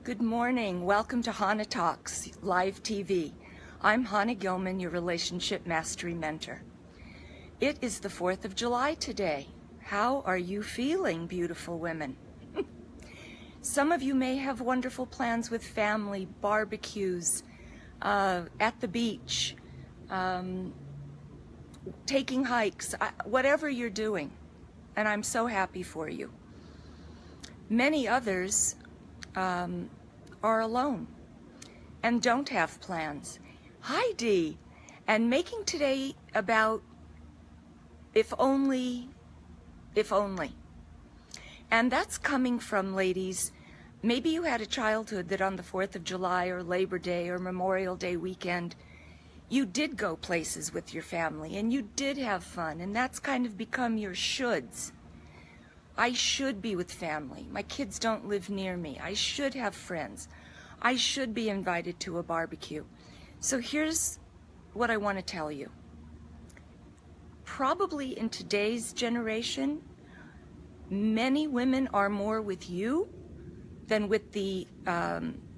Good morning. Welcome to Chana Talks Live TV. I'm Chana Gilman, your relationship mastery mentor. It is the 4th of July today. How are you feeling, beautiful women? Some of you may have wonderful plans with family, barbecues, at the beach, taking hikes, whatever you're doing. And I'm so happy for you. Many others are alone and don't have plans. Hi, Dee. And making today about if only. And that's coming from, ladies, maybe you had a childhood that on the 4th of July or Labor Day or Memorial Day weekend, you did go places with your family and you did have fun, and that's kind of become your shoulds. I should be with family. My kids don't live near me. I should have friends. I should be invited to a barbecue. So here's what I want to tell you. Probably in today's generation, many women are more with you than with the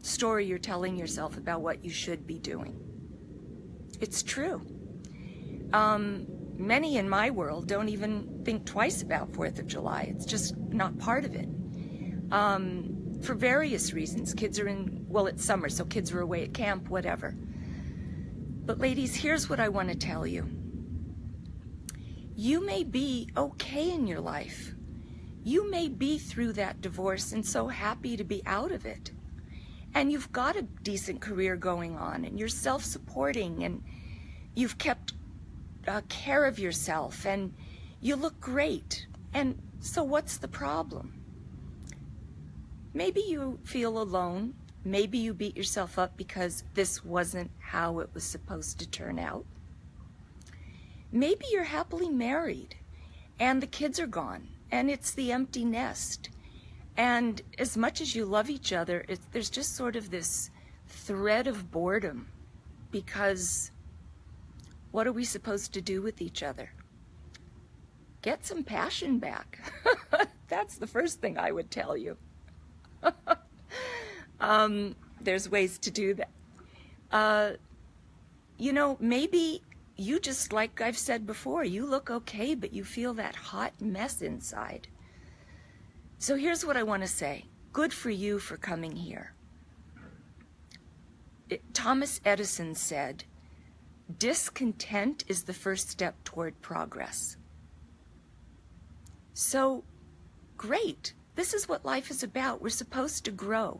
story you're telling yourself about what you should be doing. It's true. Many in my world don't even think twice about 4th of July. It's just not part of it. For various reasons. Kids are it's summer, so kids are away at camp, whatever. But ladies, here's what I want to tell you. You may be okay in your life. You may be through that divorce and so happy to be out of it. And you've got a decent career going on, and you're self-supporting, and you've kept care of yourself, and you look great. And so what's the problem? Maybe you feel alone. Maybe you beat yourself up because this wasn't how it was supposed to turn out. Maybe you're happily married and the kids are gone and it's the empty nest. And as much as you love each other, there's just sort of this thread of boredom, because what are we supposed to do with each other? Get some passion back. That's the first thing I would tell you. There's ways to do that. Maybe you just, like I've said before, you look okay, but you feel that hot mess inside. So here's what I want to say. Good for you for coming here. Thomas Edison said, discontent is the first step toward progress. So, great. This is what life is about. We're supposed to grow.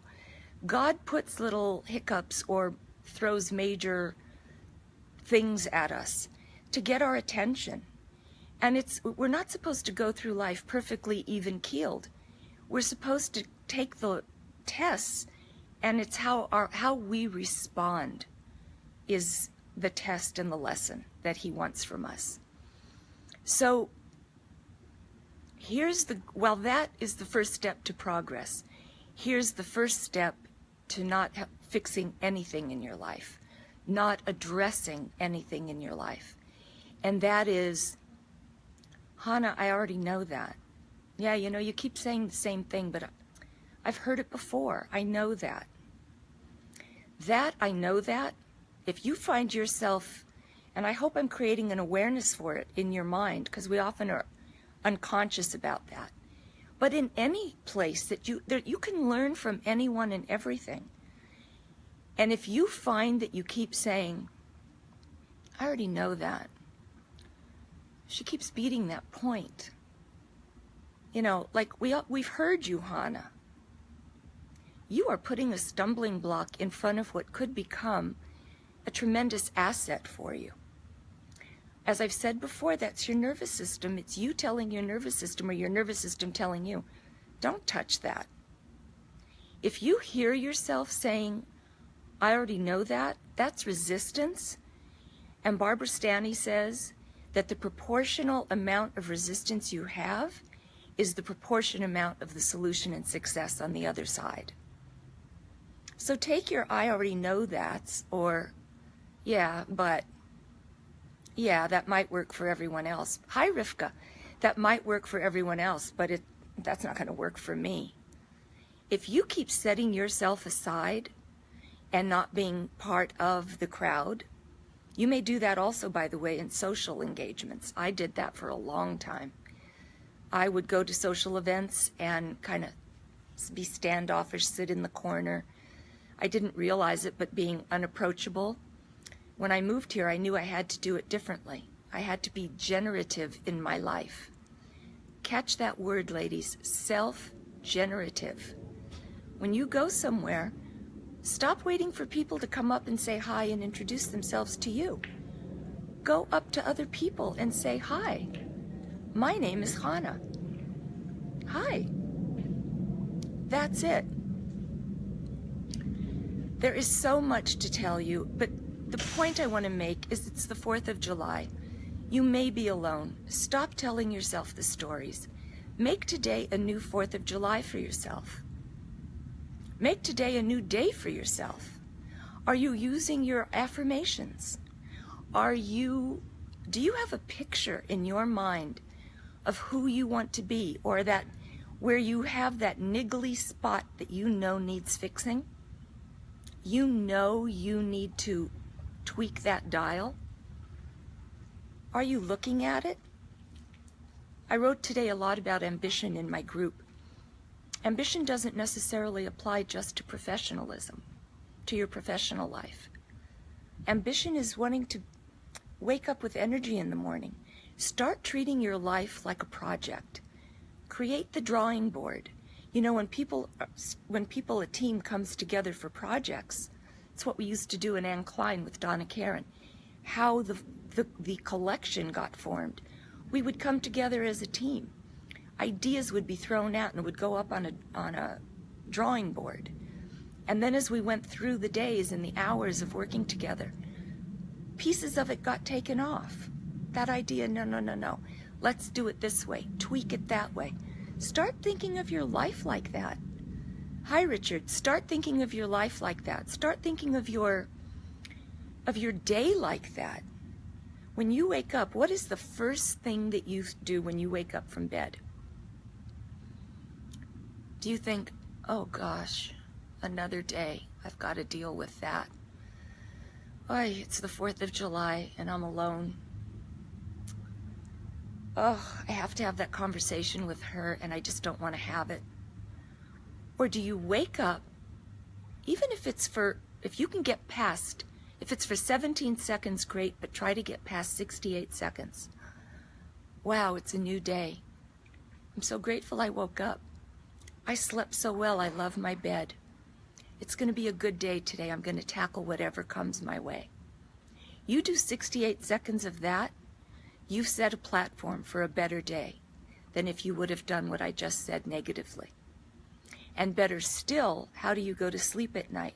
God puts little hiccups or throws major things at us to get our attention. And we're not supposed to go through life perfectly even-keeled. We're supposed to take the tests, and it's how we respond is the test and the lesson that he wants from us. So that is the first step to progress. Here's the first step to not fixing anything in your life, not addressing anything in your life. And that is, Chana, I already know that. Yeah, you keep saying the same thing, but I've heard it before. I know that. I know that. If you find yourself, and I hope I'm creating an awareness for it in your mind, because we often are unconscious about that. But in any place that you can learn from anyone and everything. And if you find that you keep saying, I already know that. She keeps beating that point. Like we've heard you, Chana. You are putting a stumbling block in front of what could become a tremendous asset for you. As I've said before, that's your nervous system. It's you telling your nervous system, or your nervous system telling you, don't touch that. If you hear yourself saying, I already know that, that's resistance. And Barbara Stanny says that the proportional amount of resistance you have is the proportion amount of the solution and success on the other side. So take your I already know that's, or yeah, but yeah, that might work for everyone else. Hi, Rivka. That might work for everyone else, but that's not going to work for me. If you keep setting yourself aside and not being part of the crowd, you may do that also, by the way, in social engagements. I did that for a long time. I would go to social events and kind of be standoffish, sit in the corner. I didn't realize it, but being unapproachable. When I moved here, I knew I had to do it differently. I had to be generative in my life. Catch that word, ladies, self-generative. When you go somewhere, stop waiting for people to come up and say hi and introduce themselves to you. Go up to other people and say, hi, my name is Chana. Hi. That's it. There is so much to tell you, but the point I want to make is it's the 4th of July. You may be alone. Stop telling yourself the stories. Make today a new 4th of July for yourself. Make today a new day for yourself. Are you using your affirmations? Do you have a picture in your mind of who you want to be, or that where you have that niggly spot that you know needs fixing? You know you need to tweak that dial? Are you looking at it? I wrote today a lot about ambition in my group. Ambition doesn't necessarily apply just to professionalism, to your professional life. Ambition is wanting to wake up with energy in the morning. Start treating your life like a project. Create the drawing board. You know, when a team comes together for projects, it's what we used to do in Anne Klein with Donna Karen, how the collection got formed. We would come together as a team. Ideas would be thrown out and would go up on a drawing board. And then as we went through the days and the hours of working together, pieces of it got taken off. That idea, no. Let's do it this way. Tweak it that way. Start thinking of your life like that. Hi, Richard. Start thinking of your life like that. Start thinking of your day like that. When you wake up, what is the first thing that you do when you wake up from bed? Do you think, oh gosh, another day, I've got to deal with that. Oy, it's the 4th of July and I'm alone. Oh, I have to have that conversation with her and I just don't want to have it. Or do you wake up, even if you can get past, if it's for 17 seconds, great, but try to get past 68 seconds. Wow, it's a new day. I'm so grateful I woke up. I slept so well, I love my bed. It's going to be a good day today. I'm going to tackle whatever comes my way. You do 68 seconds of that, you've set a platform for a better day than if you would have done what I just said negatively. And better still, how do you go to sleep at night?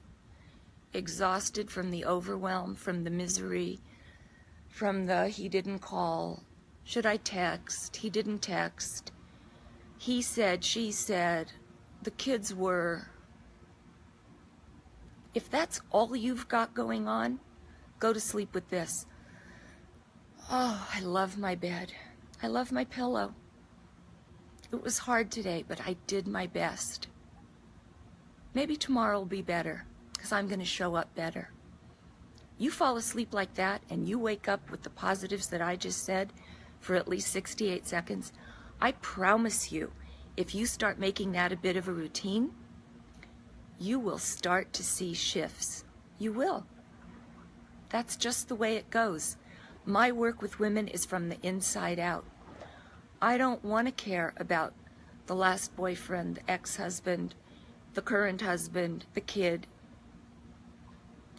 Exhausted from the overwhelm, from the misery, from the he didn't call, should I text, he didn't text, he said, she said, the kids were. If that's all you've got going on, go to sleep with this. Oh, I love my bed. I love my pillow. It was hard today, but I did my best. Maybe tomorrow will be better, because I'm going to show up better. You fall asleep like that, and you wake up with the positives that I just said for at least 68 seconds, I promise you, if you start making that a bit of a routine, you will start to see shifts. You will. That's just the way it goes. My work with women is from the inside out. I don't want to care about the last boyfriend, the ex-husband, the current husband, the kid.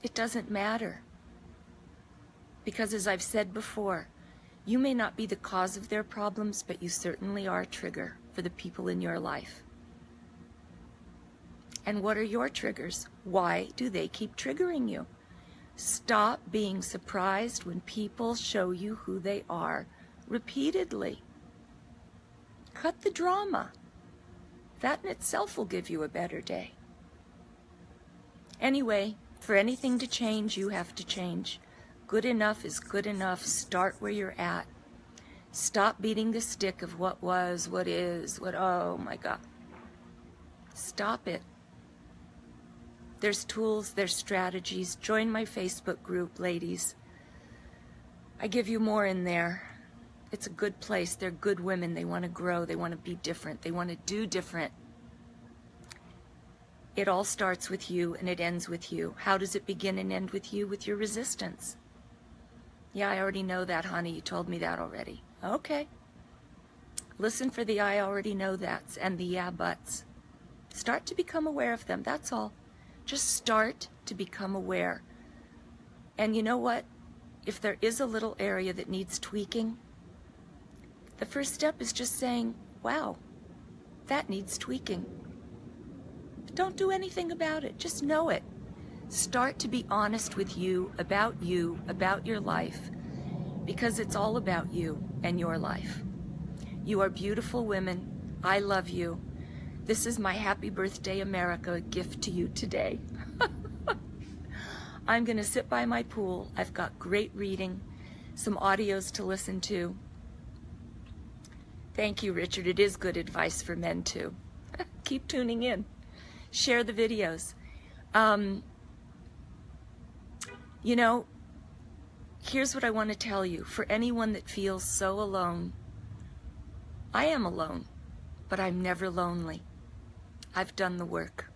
It doesn't matter. Because as I've said before, you may not be the cause of their problems, but you certainly are a trigger for the people in your life. And what are your triggers? Why do they keep triggering you? Stop being surprised when people show you who they are repeatedly. Cut the drama. That in itself will give you a better day. Anyway, for anything to change, you have to change. Good enough is good enough. Start where you're at. Stop beating the stick of what was, what is, what, oh my God. Stop it. There's tools, there's strategies. Join my Facebook group, ladies. I give you more in there. It's a good place. They're good women. They want to grow. They want to be different. They want to do different. It all starts with you and it ends with you. How does it begin and end with you? With your resistance. Yeah, I already know that, honey. You told me that already. Okay. Listen for the I already know that's and the yeah buts. Start to become aware of them. That's all. Just start to become aware. And you know what? If there is a little area that needs tweaking, the first step is just saying, wow, that needs tweaking. Don't do anything about it. Just know it. Start to be honest with you, about your life, because it's all about you and your life. You are beautiful women. I love you. This is my Happy Birthday America gift to you today. I'm going to sit by my pool. I've got great reading, some audios to listen to. Thank you, Richard. It is good advice for men, too. Keep tuning in. Share the videos. You know, here's what I want to tell you. For anyone that feels so alone, I am alone, but I'm never lonely. I've done the work.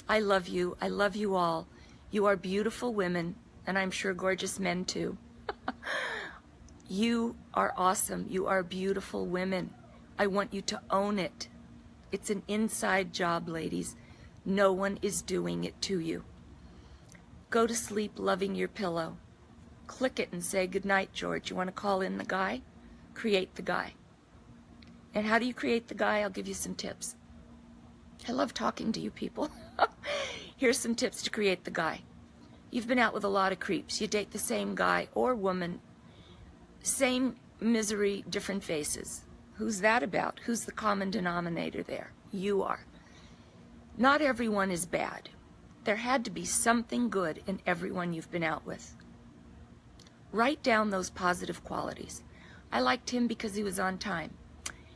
I love you. I love you all. You are beautiful women, and I'm sure gorgeous men too. You are awesome. You are beautiful women. I want you to own it. It's an inside job, ladies. No one is doing it to you. Go to sleep loving your pillow. Click it and say, good night, George. You want to call in the guy? Create the guy. And how do you create the guy? I'll give you some tips. I love talking to you people. Here's some tips to create the guy. You've been out with a lot of creeps. You date the same guy or woman, same misery, different faces. Who's that about? Who's the common denominator there? You are. Not everyone is bad. There had to be something good in everyone you've been out with. Write down those positive qualities. I liked him because he was on time.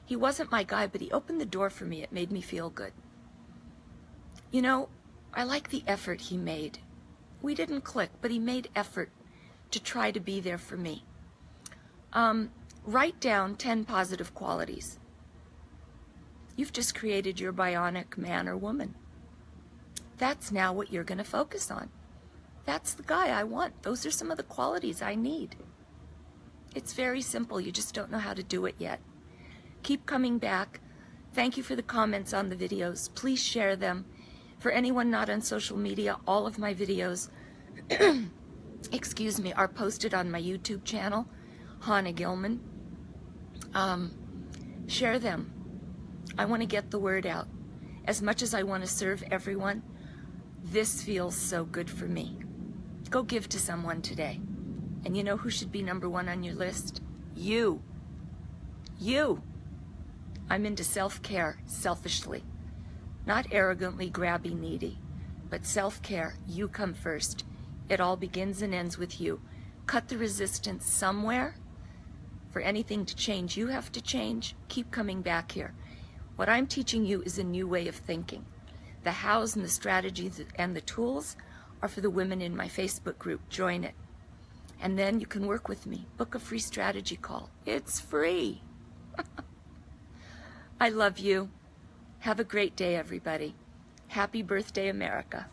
He wasn't my guy, but he opened the door for me. It made me feel good. You know, I like the effort he made. We didn't click, but he made effort to try to be there for me. Write down 10 positive qualities. You've just created your bionic man or woman. That's now what you're going to focus on. That's the guy I want. Those are some of the qualities I need. It's very simple. You just don't know how to do it yet. Keep coming back. Thank you for the comments on the videos. Please share them. For anyone not on social media, all of my videos, excuse me, are posted on my YouTube channel, Chana Gilman. Share them. I want to get the word out. As much as I want to serve everyone, this feels so good for me. Go give to someone today. And you know who should be number one on your list? You. You. I'm into self-care, selfishly. Not arrogantly, grabby, needy, but self-care. You come first. It all begins and ends with you. Cut the resistance somewhere. For anything to change, you have to change. Keep coming back here. What I'm teaching you is a new way of thinking. The hows and the strategies and the tools are for the women in my Facebook group. Join it. And then you can work with me. Book a free strategy call. It's free. I love you. Have a great day, everybody. Happy birthday, America.